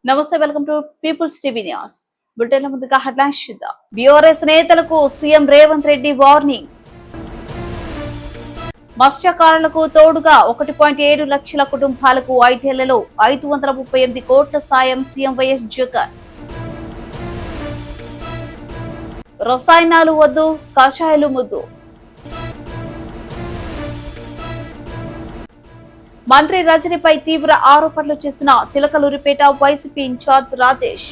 నమస్తే, welcome to people's TV news. Bulletin ముందుగా headlines చూద్దాం. బీఆర్ఎస్ నేతలకు సీఎం రేవంత్ రెడ్డి వార్నింగ్. మత్స్యకారులకు తోడుగా 1.7 లక్షల కుటుంబాలకు 5 ఏళ్లలో 538 కోట్ల సాయం సీఎం వైఎస్ జగన్. రసాయనాలు వద్దు, కషాయాలు ముద్దు. మంత్రి రజనీపై తీవ్ర ఆరోపణలు చేసిన చిలకలూరిపేట వైసీపీ ఇన్ఛార్జ్ రాజేష్.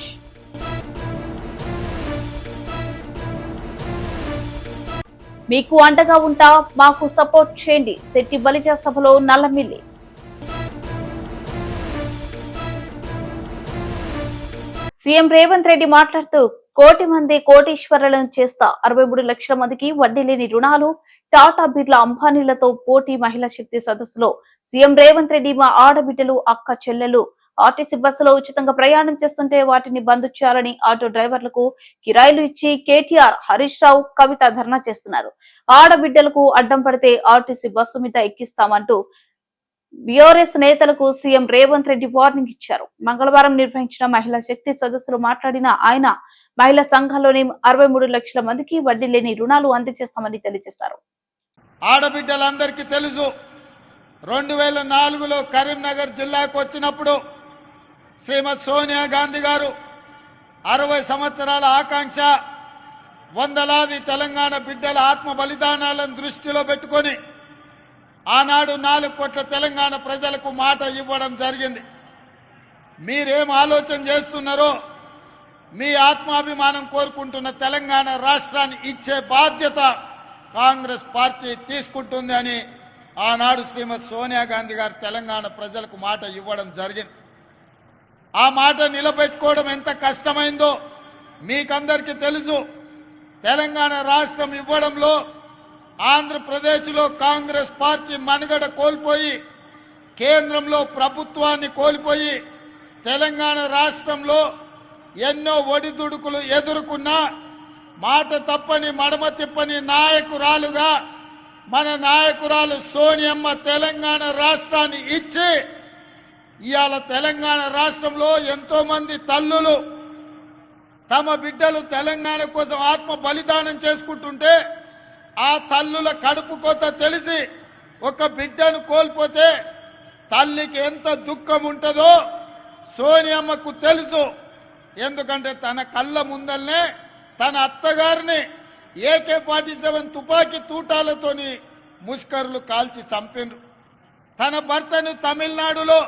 మీకు అండగా ఉంటా, మాకు సపోర్ట్ చేయండి. శెట్టి బలిజ సభలో నల్లమిల్లి. సీఎం రేవంత్ రెడ్డి మాట్లాడుతూ, కోటి మంది కోటీశ్వరులను చేస్తా, 63 లక్షల మందికి వడ్డీ లేని రుణాలు, టాటా బిర్లా అంబానీలతో పోటీ. మహిళా శక్తి సదస్సులో సీఎం రేవంత్ రెడ్డి, మా ఆడబిడ్డలు, అక్క చెల్లెలు ఆర్టీసీ బస్సులో ఉచితంగా ప్రయాణం చేస్తుంటే వాటిని బంద్ చేయాలని ఆటో డ్రైవర్లకు కిరాయిలు ఇచ్చి కేటీఆర్, హరీష్ రావు, కవిత ధర్నా చేస్తున్నారు. ఆడబిడ్డలకు అడ్డం పడితే ఆర్టీసీ బస్సు మీద ఎక్కిస్తామంటూ బీఆర్ఎస్ నేతలకు సీఎం రేవంత్ రెడ్డి వార్నింగ్ ఇచ్చారు. మంగళవారం నిర్వహించిన మహిళా శక్తి సదస్సులో మాట్లాడిన ఆయన, మహిళా సంఘాల్లోని 63 లక్షల మందికి వడ్డీ లేని రుణాలు అందజేస్తామని తెలియజేశారు. ఆడబిడ్డలందరికీ తెలుసు, 2004లో కరీంనగర్ జిల్లాకు వచ్చినప్పుడు శ్రీమతి సోనియా గాంధీ గారు 60 సంవత్సరాల ఆకాంక్ష, వందలాది తెలంగాణ బిడ్డల ఆత్మ బలిదానాలను దృష్టిలో పెట్టుకొని ఆనాడు 4 కోట్ల తెలంగాణ ప్రజలకు మాట ఇవ్వడం జరిగింది. మీరేం ఆలోచన చేస్తున్నారో, మీ ఆత్మాభిమానం కోరుకుంటున్న తెలంగాణ రాష్ట్రాన్ని ఇచ్చే బాధ్యత కాంగ్రెస్ పార్టీ తీసుకుంటుంది అని ఆనాడు శ్రీమతి సోనియా గాంధీ గారు తెలంగాణ ప్రజలకు మాట ఇవ్వడం జరిగింది. ఆ మాట నిలబెట్టుకోవడం ఎంత కష్టమైందో మీకందరికీ తెలుసు. తెలంగాణ రాష్ట్రం ఇవ్వడంలో ఆంధ్రప్రదేశ్లో కాంగ్రెస్ పార్టీ మనుగడ కోల్పోయి, కేంద్రంలో ప్రభుత్వాన్ని కోల్పోయి, తెలంగాణ రాష్ట్రంలో ఎన్నో ఒడిదుడుకులు ఎదుర్కొన్నా మాట తప్పని, మడమ తిప్పని నాయకురాలుగా మన నాయకురాలు సోనియమ్మ తెలంగాణ రాష్ట్రాన్ని ఇచ్చి, ఇవాళ తెలంగాణ రాష్ట్రంలో ఎంతో మంది తల్లులు తమ బిడ్డలు తెలంగాణ కోసం ఆత్మ బలిదానం చేసుకుంటుంటే, ఆ తల్లుల కడుపు కోత తెలిసి ఒక బిడ్డను కోల్పోతే తల్లికి ఎంత దుఃఖం ఉంటుందో సోనియమ్మకు తెలుసు. ఎందుకంటే తన కళ్ళ ముందల్నే తన అత్తగారిని AK-47 తుపాకీ తూటాలతోని ముష్కరులు కాల్చి చంపినరు. తన భర్తను తమిళనాడులో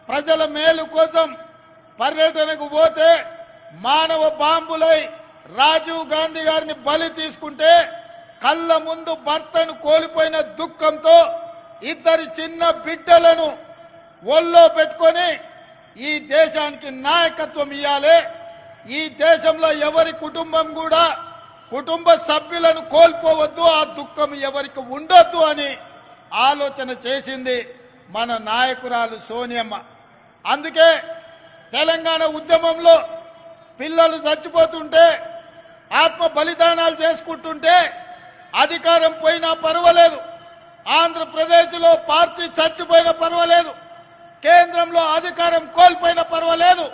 ప్రజల మేలు కోసం పర్యటనకు పోతే మానవ బాంబులై రాజీవ్ గాంధీ గారిని బలి తీసుకుంటే, కళ్ళ ముందు భర్తను కోల్పోయిన దుఃఖంతో 2 చిన్న బిడ్డలను ఒళ్ళో పెట్టుకొని ఈ దేశానికి నాయకత్వం ఇవ్వాలి, ఈ దేశంలో ఎవరి కుటుంబం కూడా కుటుంబ సభ్యులను కోల్పోవద్దు, ఆ దుఃఖం ఎవరికి ఉండొద్దు అని ఆలోచన చేసింది మన నాయకురాలు సోనియమ్మ. అందుకే తెలంగాణ ఉద్యమంలో పిల్లలు చచ్చిపోతుంటే, ఆత్మ బలిదానాలు చేసుకుంటుంటే అధికారం పోయినా పర్వాలేదు, ఆంధ్రప్రదేశ్లో పార్టీ చచ్చిపోయినా పర్వాలేదు, కేంద్రంలో అధికారం కోల్పోయినా పర్వాలేదు,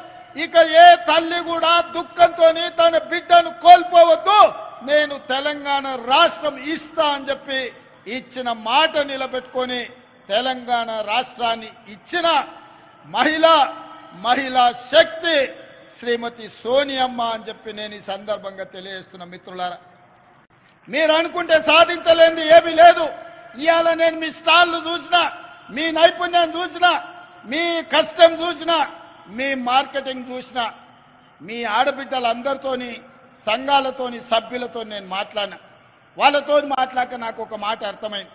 ఇక ఏ తల్లి కూడా దుఃఖంతో తన బిడ్డను కోల్పోవద్దు, నేను తెలంగాణ రాష్ట్రం ఇస్తా అని చెప్పి ఇచ్చిన మాట నిలబెట్టుకొని తెలంగాణ రాష్ట్రాన్ని ఇచ్చిన మహిళా శక్తి శ్రీమతి సోనియమ్మ అని చెప్పి నేను ఈ సందర్భంగా తెలియజేస్తున్న. మిత్రులారా, మీరు అనుకుంటే సాధించలేనిది ఏమీ లేదు. ఇవాళ నేను మీ స్టాళ్ళు చూసినా, మీ నైపుణ్యం చూసినా, మీ కష్టం చూసినా, మీ మార్కెటింగ్ చూసినా, మీ ఆడబిడ్డలందరితోని, సంఘాలతోని, సభ్యులతో నేను మాట్లాడినా. వాళ్ళతో మాట్లాడక నాకు ఒక మాట అర్థమైంది.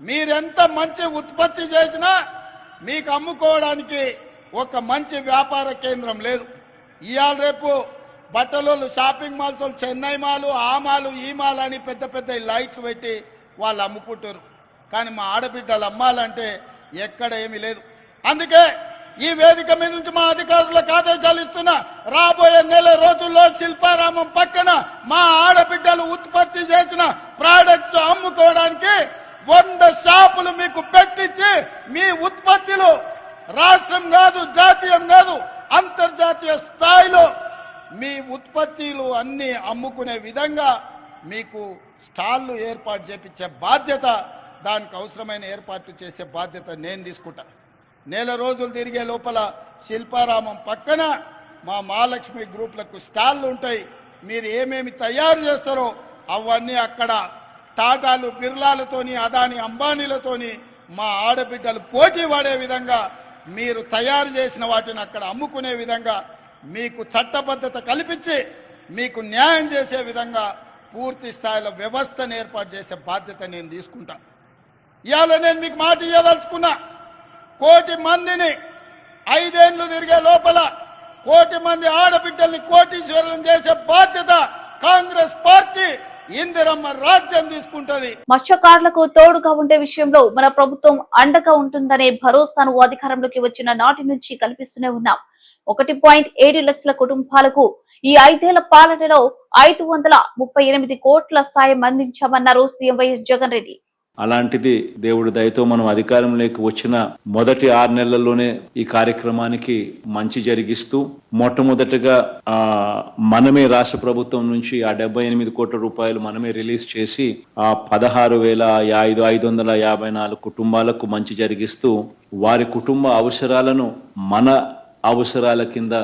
మీరెంత మంచి ఉత్పత్తి చేసినా మీకు అమ్ముకోవడానికి ఒక మంచి వ్యాపార కేంద్రం లేదు. ఇవాళ రేపు బట్టలు, షాపింగ్ మాల్స్, చెన్నై మాలు, ఆ మాలు, ఈ మాల్ అని పెద్ద పెద్ద లైట్లు పెట్టి వాళ్ళు అమ్ముకుంటారు. కానీ మా ఆడబిడ్డలు అమ్మాలంటే ఎక్కడ ఏమీ లేదు. అందుకే ఈ వేదిక మీద నుంచి మా అధికారులకు ఆదేశాలు ఇస్తున్నా, రాబోయే నెల రోజుల్లో శిల్పారామం పక్కన మా ఆడబిడ్డలు ఉత్పత్తి చేసిన ప్రోడక్ట్స్ అమ్ముకోవడానికి 100 షాపులు మీకు పెట్టించి, మీ ఉత్పత్తులు రాష్ట్రం కాదు, జాతీయం కాదు, అంతర్జాతీయ స్థాయిలో మీ ఉత్పత్తులు అన్ని అమ్ముకునే విధంగా మీకు స్టాళ్లు ఏర్పాటు చేపించే బాధ్యత, దానికి అవసరమైన ఏర్పాట్లు చేసే బాధ్యత నేను తీసుకుంటా. నెల రోజులు తిరిగే లోపల శిల్పారామం పక్కన మా మహాలక్ష్మి గ్రూప్లకు స్టాళ్లు ఉంటాయి. మీరు ఏమేమి తయారు చేస్తారో అవన్నీ అక్కడ టాటాలు బిర్లాలతోని అదాని అంబానీలతోని మా ఆడబిడ్డలు పోటీ పడే విధంగా మీరు తయారు చేసిన వాటిని అక్కడ అమ్ముకునే విధంగా మీకు చట్టబద్ధత కల్పించి మీకు న్యాయం చేసే విధంగా పూర్తి స్థాయిలో వ్యవస్థను ఏర్పాటు చేసే బాధ్యత నేను తీసుకుంటా. ఇవాళ నేను మీకు మాట ఇవ్వదలుచుకున్నా, 1 కోటి మందిని 5 ఏళ్ళు తిరిగే లోపల 1 కోటి మంది ఆడబిడ్డల్ని కోటీశ్వరులను చేసే బాధ్యత కాంగ్రెస్ పార్టీ ఇందిరమ్మ రాజ్యం తీసుకుంటది. మత్స్యకారులకు తోడుగా ఉండే విషయంలో మన ప్రభుత్వం అండగా ఉంటుందనే భరోసాను అధికారంలోకి వచ్చిన నాటి నుంచి కల్పిస్తూనే ఉన్నాం. 1.7 లక్షల కుటుంబాలకు ఈ 5 ఏళ్ల పాలనలో 538 కోట్ల సాయం అందించామన్నారు సీఎం వైఎస్ జగన్ రెడ్డి. అలాంటిది దేవుడి దయతో మనం అధికారంలోకి వచ్చిన మొదటి 6 నెలల్లోనే ఈ కార్యక్రమానికి మంచి జరిగిస్తూ మొట్టమొదటగా మనమే రాష్ట్ర ప్రభుత్వం నుంచి ఆ 78 కోట్ల రూపాయలు మనమే రిలీజ్ చేసి ఆ 16,554 కుటుంబాలకు మంచి జరిగిస్తూ వారి కుటుంబ అవసరాలను మన అవసరాల కింద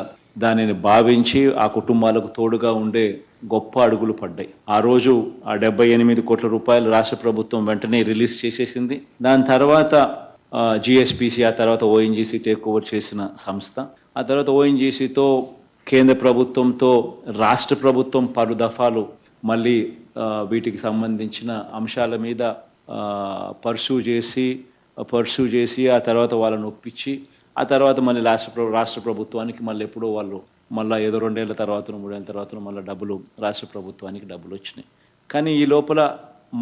దానిని భావించి ఆ కుటుంబాలకు తోడుగా ఉండే గొప్ప అడుగులు పడ్డాయి. ఆ రోజు ఆ 78 కోట్ల రూపాయలు రాష్ట్ర ప్రభుత్వం వెంటనే రిలీజ్ చేసేసింది. దాని తర్వాత జిఎస్పిసి, ఆ తర్వాత ఓఎన్జీసీ టేక్ ఓవర్ చేసిన సంస్థ. ఆ తర్వాత ఓఎన్జీసీతో కేంద్ర ప్రభుత్వంతో రాష్ట్ర ప్రభుత్వం పలు దఫాలు మళ్ళీ వీటికి సంబంధించిన అంశాల మీద పర్సూ చేసి ఆ తర్వాత వాళ్ళని ఒప్పించి ఆ తర్వాత మళ్ళీ రాష్ట్ర ప్రభుత్వానికి మళ్ళీ ఎప్పుడో వాళ్ళు మళ్ళీ ఏదో 2 ఏళ్ల తర్వాత 3 ఏళ్ల తర్వాత మళ్ళీ రాష్ట్ర ప్రభుత్వానికి డబ్బులు వచ్చినాయి. కానీ ఈ లోపల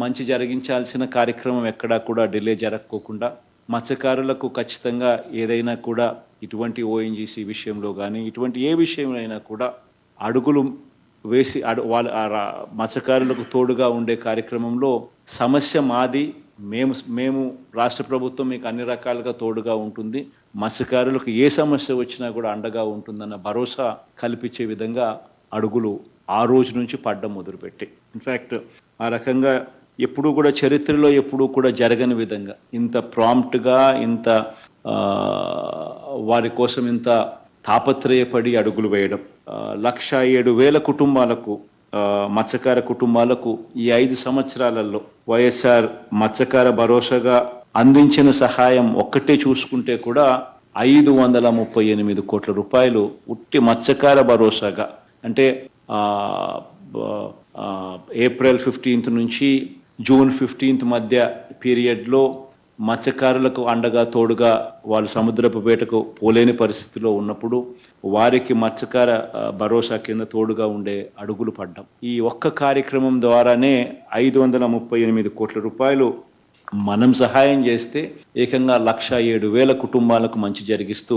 మంచి జరిగించాల్సిన కార్యక్రమం ఎక్కడా కూడా డిలే జరగకోకుండా మత్స్యకారులకు ఖచ్చితంగా ఏదైనా కూడా ఇటువంటి ఓఎన్జీసీ విషయంలో కానీ ఇటువంటి ఏ విషయంలో కూడా అడుగులు వేసి వాళ్ళ మత్స్యకారులకు తోడుగా ఉండే కార్యక్రమంలో సమస్య మాది, మేము రాష్ట్ర ప్రభుత్వం మీకు అన్ని రకాలుగా తోడుగా ఉంటుంది, మత్స్యకారులకు ఏ సమస్య వచ్చినా కూడా అండగా ఉంటుందన్న భరోసా కల్పించే విధంగా అడుగులు ఆ రోజు నుంచి పడ్డం మొదలుపెట్టి, ఇన్ఫ్యాక్ట్ ఆ రకంగా ఎప్పుడూ కూడా చరిత్రలో ఎప్పుడూ కూడా జరగని విధంగా ఇంత ప్రాంప్ట్గా ఇంత వారి కోసం ఇంత తాపత్రయపడి అడుగులు వేయడం. 107,000 కుటుంబాలకు మత్స్యకార కుటుంబాలకు ఈ 5 సంవత్సరాలలో వైఎస్ఆర్ మత్స్యకార భరోసాగా అందించిన సహాయం ఒక్కటే చూసుకుంటే కూడా 538 కోట్ల రూపాయలు ఉట్టి మత్స్యకార భరోసాగా, అంటే ఏప్రిల్ 15th నుంచి జూన్ 15th మధ్య పీరియడ్లో మత్స్యకారులకు అండగా తోడుగా వాళ్ళు సముద్రపు వేటకు పోలేని పరిస్థితిలో ఉన్నప్పుడు వారికి మత్స్యకార భరోసా కింద తోడుగా ఉండే అడుగులు పడ్డాం. ఈ ఒక్క కార్యక్రమం ద్వారానే 538 కోట్ల రూపాయలు మనం సహాయం చేస్తే ఏకంగా 107,000 కుటుంబాలకు మంచి జరిగిస్తూ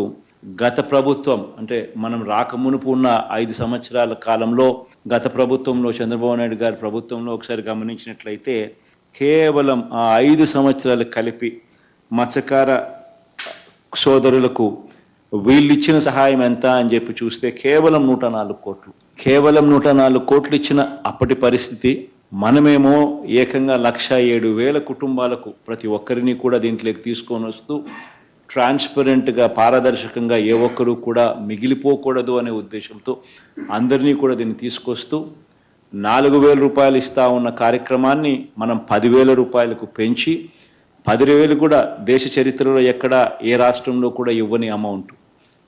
గత ప్రభుత్వం, అంటే మనం రాకమునుపు ఉన్న 5 సంవత్సరాల కాలంలో గత ప్రభుత్వంలో చంద్రబాబు నాయుడు గారి ప్రభుత్వంలో ఒకసారి గమనించినట్లయితే కేవలం ఆ 5 సంవత్సరాలు కలిపి మత్స్యకార సోదరులకు వీళ్ళిచ్చిన సహాయం ఎంత అని చెప్పి చూస్తే కేవలం 104 కోట్లు. కేవలం 104 కోట్లు ఇచ్చిన అప్పటి పరిస్థితి, మనమేమో ఏకంగా 107,000 కుటుంబాలకు ప్రతి ఒక్కరిని కూడా దీంట్లోకి తీసుకొని వస్తూ ట్రాన్స్పరెంట్గా పారదర్శకంగా ఏ ఒక్కరూ కూడా మిగిలిపోకూడదు అనే ఉద్దేశంతో అందరినీ కూడా దీన్ని తీసుకొస్తూ 4,000 రూపాయలు ఇస్తా ఉన్న కార్యక్రమాన్ని మనం 10,000 రూపాయలకు పెంచి 10,000 కూడా దేశ చరిత్రలో ఎక్కడ ఏ రాష్ట్రంలో కూడా ఇవ్వని అమౌంట్,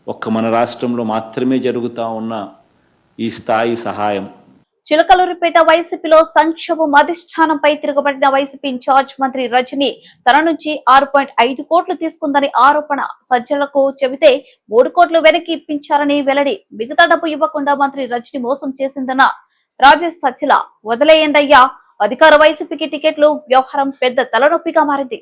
ఒక్క మన రాష్ట్రంలో మాత్రమే జరుగుతూ ఉన్న ఈ స్థాయి సహాయం. చిలకలూరిపేట వైసీపీలో సంక్షోభం అధిష్టానంపై తిరగబడిన వైసీపీ ఇన్ఛార్జ్ మంత్రి రజని తన నుంచి 6.5 కోట్లు తీసుకుందని ఆరోపణ. సజ్జలకు చెబితే 3 కోట్లు వెనక్కి ఇప్పించారని వెల్లడి. మిగతా డబ్బు ఇవ్వకుండా మంత్రి రజని మోసం చేసిందన్న రాజేష్ సజ్జల. వదిలేయండయ్యా, అధికార వైసీపీకి టికెట్లు వ్యవహారం పెద్ద తలనొప్పిగా మారింది.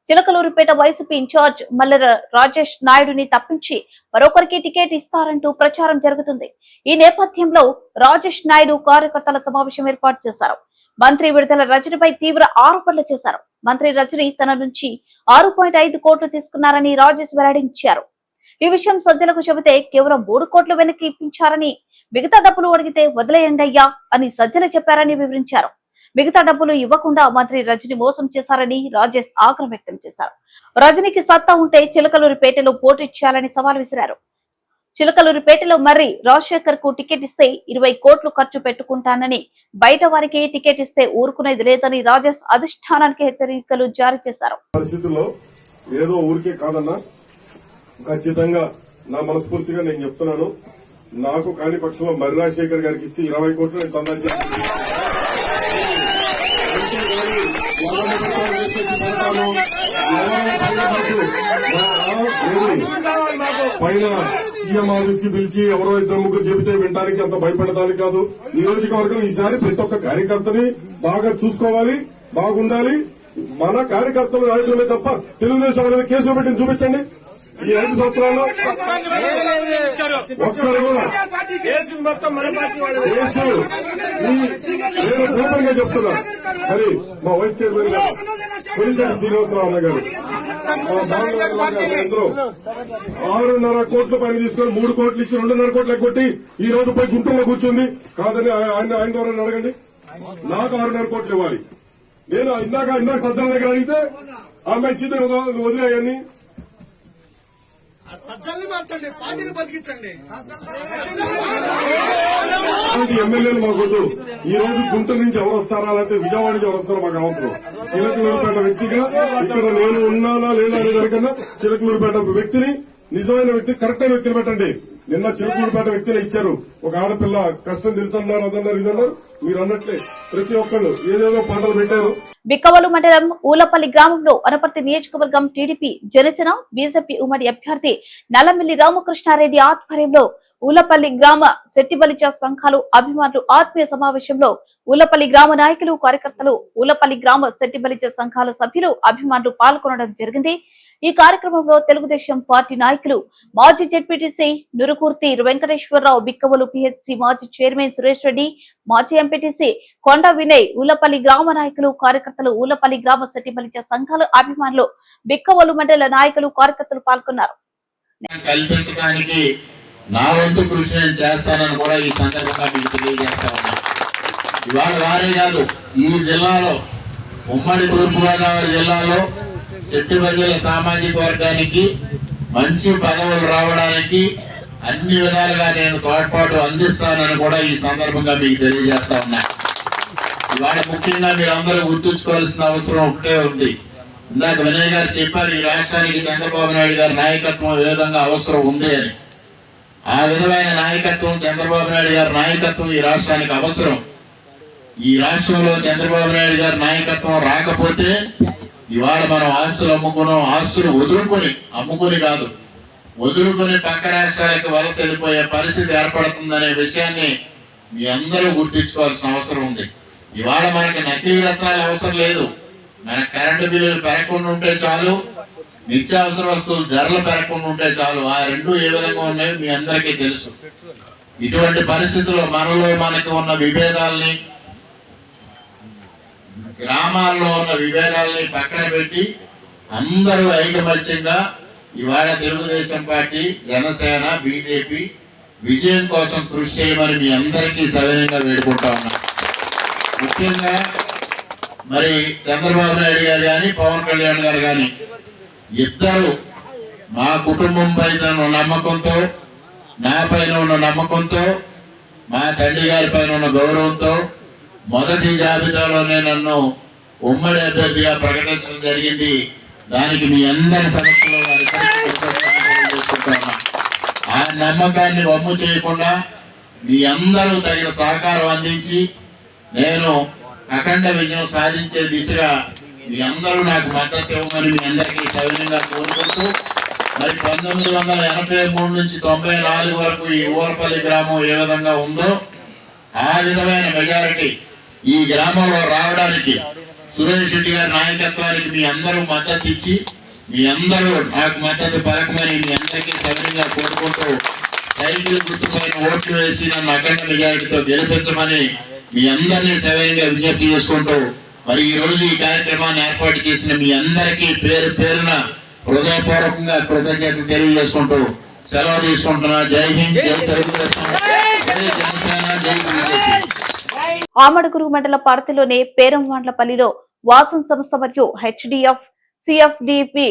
చిలకలూరిపేట వైసీపీ ఇన్ఛార్జ్ మల్లెల రాజేష్ నాయుడుని తప్పించి మరొకరికి టికెట్ ఇస్తారంటూ ప్రచారం జరుగుతుంది. ఈ నేపథ్యంలో రాజేష్ నాయుడు కార్యకర్తల సమావేశం ఏర్పాటు చేశారు. మంత్రి విడుదల రజనిపై తీవ్ర ఆరోపణలు చేశారు. మంత్రి రజని తన నుంచి 6.5 కోట్లు తీసుకున్నారని రాజేష్ వెల్లడించారు. ఈ విషయం సజ్జలకు చెబితే కేవలం 3 కోట్లు వెనక్కి ఇప్పించారని, మిగతా డబ్బులు అడిగితే వదిలేయండి అయ్యా అని సజ్జలు చెప్పారని వివరించారు. మిగతా డబ్బులు ఇవ్వకుండా మంత్రి రజని మోసం చేశారని రాజేష్ ఆగ్రహం వ్యక్తం చేశారు. రజనీకి సత్తా ఉంటే చిలకలూరిపేటలో పోటీ చేయాలని సవాల్ విసిరారు. చిలకలూరిపేటలో మర్రి రాజశేఖర్ కు టికెట్ ఇస్తే 20 కోట్లు ఖర్చు పెట్టుకుంటానని, బయట వారికి టికెట్ ఇస్తే ఊరుకునేది లేదని రాజేష్ అధిష్టానానికి హెచ్చరికలు జారీ చేశారు. పరిస్థితుల్లో ఏదో ఊరికే కాదన్నా, ఖచ్చితంగా నా మనస్ఫూర్తిగా నేను చెప్తున్నాను, నాకు కాని పక్షంలో మర్రి రాజశేఖర్ గారికి ఇస్తే 20 కోట్లు నేను చందాలు పైన సీఎం ఆఫీస్ కి పిలిచి ఎవరో 2-3 చెబితే వినడానికి అంత భయపడటానికి కాదు. నియోజకవర్గం ఈసారి ప్రతి ఒక్క కార్యకర్తని బాగా చూసుకోవాలి, బాగుండాలి. మన కార్యకర్తలు నాయకులమే తప్ప తెలుగుదేశం అనేది కేసులు పెట్టింది చూపించండి. ఈ 5 సంవత్సరాల్లో ఒక్కరు కూడా కేసు నేను ఓపెన్ గా చెప్తున్నా. మరి మా వైస్ చైర్మన్ గారు కొలిశెట్టి శ్రీనివాసరావు అన్న గారు అందరూ 6.5 కోట్ల పైన తీసుకొని 3 కోట్లు ఇచ్చి 2.5 కోట్లు ఎగ్గొట్టి ఈ రోజు పోయి గుంటూరులో కూర్చుంది. కాదని ఆయన ద్వారా అడగండి. నాకు 6.5 కోట్లు ఇవ్వాలి. నేను ఇందాక సజ్జల దగ్గర అడిగితే ఆమె ఇచ్చింది వదిలేయని. సజ్జల్ని మార్చండి, పార్టీని బతికించండి. ఎమ్మెల్యేలు మాకొద్దు. ఈ రోజు గుంటూరు నుంచి ఎవరు వస్తారా, లేకపోతే విజయవాడ నుంచి ఎవరు వస్తారో మాకు అవసరం. చిలకలూరుపేట వ్యక్తిగా ఇక్కడ నేను ఉన్నానా లేదా అనే దానికన్నా చిలకలూరుపేట వ్యక్తిని, నిజమైన వ్యక్తి, కరెక్ట్ అయిన వ్యక్తిని పెట్టండి. నిన్న చిలకలూరుపేట వ్యక్తిని ఇచ్చారు. ఒక ఆడపిల్ల కష్టం తెలుసన్నారు, అదన్నారు, ఇదన్నారు. మీరు అన్నట్లే ప్రతి ఒక్కళ్ళు ఏదేదో పాటలు పెట్టారు. బిక్కవోలు మండలం ఊలపల్లి గ్రామంలో అనపర్తి నియోజకవర్గం టీడీపీ, జనసేన, బీజేపీ ఉమ్మడి అభ్యర్థి నల్లమిల్లి రామకృష్ణారెడ్డి ఆధ్వర్యంలో ఊలపల్లి గ్రామ శెట్టిబలిజ సంఘాలు అభిమానులు ఆత్మీయ సమావేశంలో ఊలపల్లి గ్రామ నాయకులు, కార్యకర్తలు, ఊలపల్లి గ్రామ శెట్టిబలిజ సంఘాల సభ్యులు, అభిమానులు పాల్గొనడం జరిగింది. ఈ కార్యక్రమంలో తెలుగుదేశం పార్టీ నాయకులు, మాజీ జెడ్పీటీసీ నురుకూర్తి వెంకటేశ్వరరావు, బిక్కవోలు పిహెచ్సి మాజీ చైర్మన్ సురేష్ రెడ్డి, మాజీ ఎంపీటీసీ కొండ వినయ్, ఊలపల్లి గ్రామ నాయకులు, కార్యకర్తలు, ఊలపల్లి గ్రామ శెట్టిబలిజ సంఘాల అభిమానులు, బిక్కవోలు మండల నాయకులు, కార్యకర్తలు పాల్గొన్నారు. కల్పించడానికి నా వంతు కృషి నేను చేస్తానని కూడా ఈ సందర్భంగా మీకు తెలియజేస్తా ఉన్నా. ఇవాళ వారే కాదు, ఈ జిల్లాలో, ఉమ్మడి తూర్పుగోదావరి జిల్లాలో శెట్టిబలిజల సామాజిక వర్గానికి మంచి పదవులు రావడానికి అన్ని విధాలుగా నేను తోడ్పాటు అందిస్తానని కూడా ఈ సందర్భంగా మీకు తెలియజేస్తా ఉన్నా. ఇవాళ ముఖ్యంగా మీరందరూ గుర్తుంచుకోవాల్సిన అవసరం ఒకటే ఉంది. ఇందాక వినయ్ గారు చెప్పారు, ఈ రాష్ట్రానికి చంద్రబాబు నాయుడు గారి నాయకత్వం ఏ విధంగా అవసరం ఉంది అని. ఆ విధమైన నాయకత్వం, చంద్రబాబు నాయుడు గారి నాయకత్వం ఈ రాష్ట్రానికి అవసరం. ఈ రాష్ట్రంలో చంద్రబాబు నాయుడు గారి నాయకత్వం రాకపోతే ఇవాళ మనం ఆస్తులు అమ్ముకున్నాం, ఆస్తులు అమ్ముకొని కాదు, వదులుకొని పక్క రాష్ట్రాలకు వలస వెళ్ళిపోయే పరిస్థితి ఏర్పడుతుందనే విషయాన్ని మీ అందరూ గుర్తించుకోవాల్సిన అవసరం ఉంది. ఇవాళ మనకి నకిలీ రత్నాలు అవసరం లేదు. మనకు కరెంటు బిల్లులు పెరగకుండా ఉంటే చాలు, నిత్యావసర వస్తువులు ధరలు పెరగకుండా ఉంటే చాలు. ఆ రెండు ఏ విధంగా ఉన్నాయో మీ అందరికీ తెలుసు. ఇటువంటి పరిస్థితుల్లో మనకి ఉన్న విభేదాలని, గ్రామాల్లో ఉన్న విభేదాలని పక్కన పెట్టి అందరూ ఐకమత్యంగా ఇవాళ తెలుగుదేశం పార్టీ, జనసేన, బీజేపీ విజయం కోసం కృషి చేయమని మీ అందరికీ సవినయంగా వేడుకుంటా ఉన్నా. ముఖ్యంగా మరి చంద్రబాబు నాయుడు గారు కానీ, పవన్ కళ్యాణ్ గారు కానీ ఇద్దరు మా కుటుంబం పైన ఉన్న నమ్మకంతో, నా పైన ఉన్న నమ్మకంతో, మా తండ్రి గారి పైన ఉన్న గౌరవంతో మొదటి జాబితాలోనే నన్ను ఉమ్మడి అభ్యర్థిగా ప్రకటించడం జరిగింది. దానికి మీ అందరి సమక్షంలో తెలియజేసుకుంటున్నా. ఆ నమ్మకాన్ని వమ్ము చేయకుండా మీ అందరూ తగిన సహకారం అందించి నేను అఖండ విజయం సాధించే దిశగా మీ అందరూ నాకు మద్దతు ఇవ్వమని మీ అందరికీ సవినయంగా కోరుకుంటూ, మరి 1983 నుంచి 94 వరకు ఈ ఊలపల్లి గ్రామం ఏ విధంగా ఉందో ఆ విధమైన మెజారిటీ ఈ గ్రామంలో రావడానికి సురేష్ రెడ్డి గారి నాయకత్వానికి మీ అందరూ మద్దతు ఇచ్చి, మీ అందరూ నాకు మద్దతు పలకమని మీ అందరికీ సవినయంగా కోరుకుంటూ, సైకిల్ గుర్తుపైన ఓట్లు వేసి నన్ను అఖండ మెజారిటీతో గెలిపించమని మీ అందరినీ సవినయంగా విజ్ఞప్తి చేసుకుంటూ, మరి ఈ రోజు ఈ కార్యక్రమాన్ని ఏర్పాటు చేసిన మీ అందరికీ పేరు పేరున హృదయపూర్వకంగా కృతజ్ఞతలు తెలియజేసుకుంటూ సెలవు తీసుకుంటున్నా. జై హింద్, జై తెలుగుదేశం, జై జనసేన, జై బీజేపీ. ఆమడుగురు మండల పరిధిలోని పేరంవాండ్లపల్లిలో వాసన్ సంస్థ మరియు హెచ్డిఎఫ్ సిఎఫ్డిపి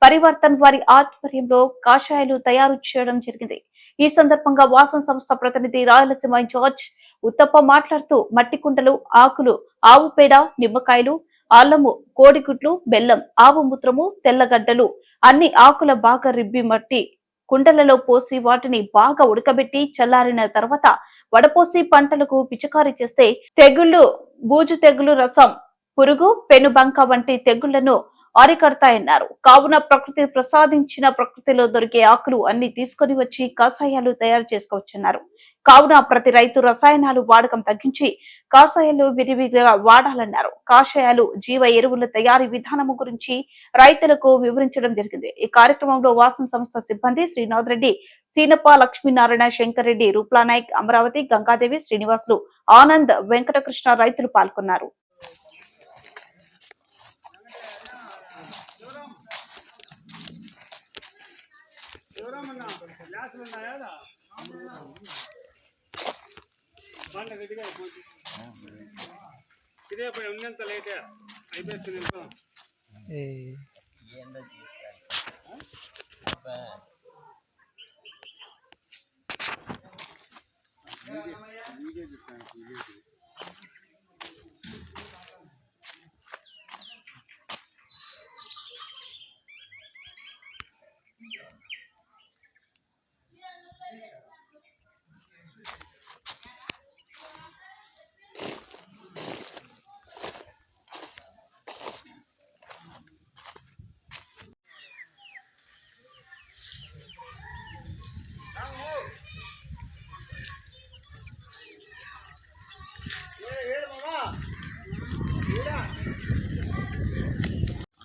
పరివర్తన్ వారి ఆధ్వర్యంలో కాషాయాలు తయారు చేయడం జరిగింది. ఈ సందర్భంగా వాసన్ సంస్థ ప్రతినిధి రాయలసీమ ఇన్ఛార్జ్ ఉత్తప్ప మాట్లాడుతూ మట్టి కుండలు, ఆకులు, ఆవు పేడ, నిమ్మకాయలు, అల్లము, కోడిగుడ్లు, బెల్లం, ఆవు మూత్రము, తెల్లగడ్డలు అన్ని ఆకుల బాగా రిబ్బి మట్టి కుండలలో పోసి వాటిని బాగా ఉడకబెట్టి చల్లారిన తర్వాత వడపోసి పంటలకు పిచికారీ చేస్తే తెగుళ్లు, బూజు తెగులు, రసం, పురుగు, పెనుబంక వంటి తెగుళ్లను అరికడతాయన్నారు. కావున ప్రకృతి ప్రసాదించిన ప్రకృతిలో దొరికే ఆకులు అన్ని తీసుకుని వచ్చి కషాయాలు తయారు చేసుకోవచ్చన్నారు. కావున ప్రతి రైతు రసాయనాలు వాడకం తగ్గించి కషాయాలు విరివిగా వాడాలన్నారు. కషాయాలు జీవ ఎరువుల తయారీ విధానము గురించి రైతులకు వివరించడం జరిగింది. ఈ కార్యక్రమంలో వాసన్ సంస్థ సిబ్బంది శ్రీనాథ్ రెడ్డి, సీనప్ప, లక్ష్మీనారాయణ, శంకర్ రెడ్డి, రూప్లా నాయక్, అమరావతి, గంగాదేవి, శ్రీనివాసులు, ఆనంద్, వెంకటకృష్ణ రైతులు పాల్గొన్నారు.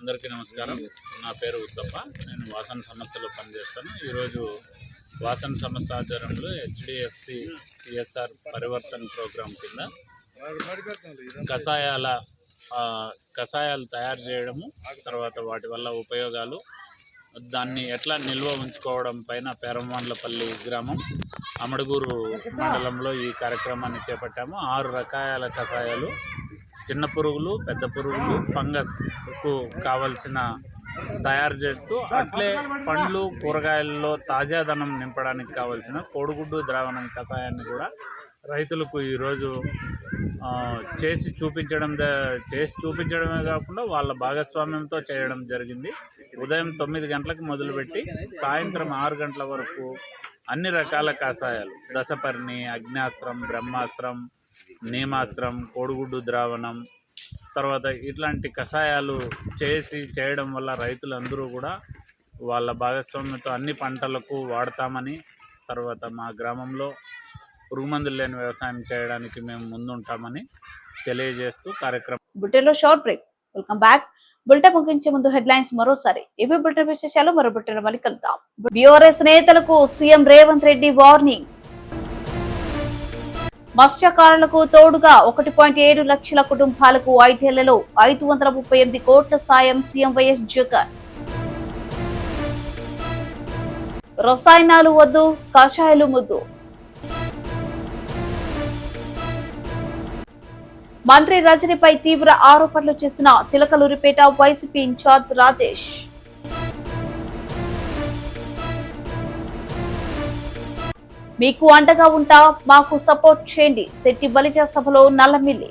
అందరికీ నమస్కారం. నా పేరు ఉత్తప్ప. నేను వాసన్ సంస్థలో పనిచేస్తాను. ఈరోజు వాసన్ సంస్థ ఆధ్వర్యంలో హెచ్డిఎఫ్సి సిఎస్ఆర్ పరివర్తన్ ప్రోగ్రాం కింద కషాయాలు తయారు చేయడము, తర్వాత వాటి వల్ల ఉపయోగాలు, దాన్ని ఎట్లా నిల్వ ఉంచుకోవడం పైన పేరంవాండ్లపల్లి గ్రామం అమడుగూరు మండలంలో ఈ కార్యక్రమాన్ని చేపట్టాము. 6 రకాల కషాయాలు, చిన్న పురుగులు, పెద్ద పురుగులు, ఫంగస్కు కావలసిన తయారు చేస్తూ, అట్లే పండ్లు, కూరగాయల్లో తాజాదనం నింపడానికి కావలసిన కోడిగుడ్డు ద్రావణం కషాయాన్ని కూడా రైతులకు ఈరోజు చేసి చూపించడమే కాకుండా వాళ్ళ భాగస్వామ్యంతో చేయడం జరిగింది. ఉదయం 9 గంటలకు మొదలుపెట్టి సాయంత్రం 6 గంటల వరకు అన్ని రకాల కషాయాలు, దశపర్ణి, అగ్నాస్త్రం, బ్రహ్మాస్త్రం, నీమాస్త్రం, కోడిగుడ్డు ద్రావణం, తర్వాత ఇట్లాంటి కషాయాలు చేయడం వల్ల రైతులందరూ కూడా వాళ్ళ భాగస్వామ్యంతో అన్ని పంటలకు వాడతామని, తర్వాత మా గ్రామంలో పురుగుమందులు లేని వ్యవసాయం చేయడానికి మేము ముందుంటామని తెలియజేస్తూ కార్యక్రమం. బులెటిన్లో short break. Welcome back. Bulletin ముగించే ముందు హెడ్లైన్స్ మరోసారి. ఇవి బులెటిన్ విశేషాలు. మరో బులెటిన్ మళ్ళీ కలుద్దాం. బీఆర్ఎస్ నేతలకు సీఎం రేవంత్ రెడ్డి వార్నింగ్. మత్స్యకారులకు తోడుగా 1.7 లక్షల కుటుంబాలకు 5 ఏళ్లలో 538 కోట్ల సాయం సీఎం వైఎస్ జగన్. రసాయనాలు వద్దు, కషాయాలు ముద్దు. మంత్రి రజనీపై తీవ్ర ఆరోపణలు చేసిన చిలకలూరిపేట వైసీపీ ఇన్ఛార్జ్ రాజేష్. మీకు అండగా ఉంటా, మాకు సపోర్ట్ చేయండి. శెట్టి బలిజ సభలో నల్లమిల్లి.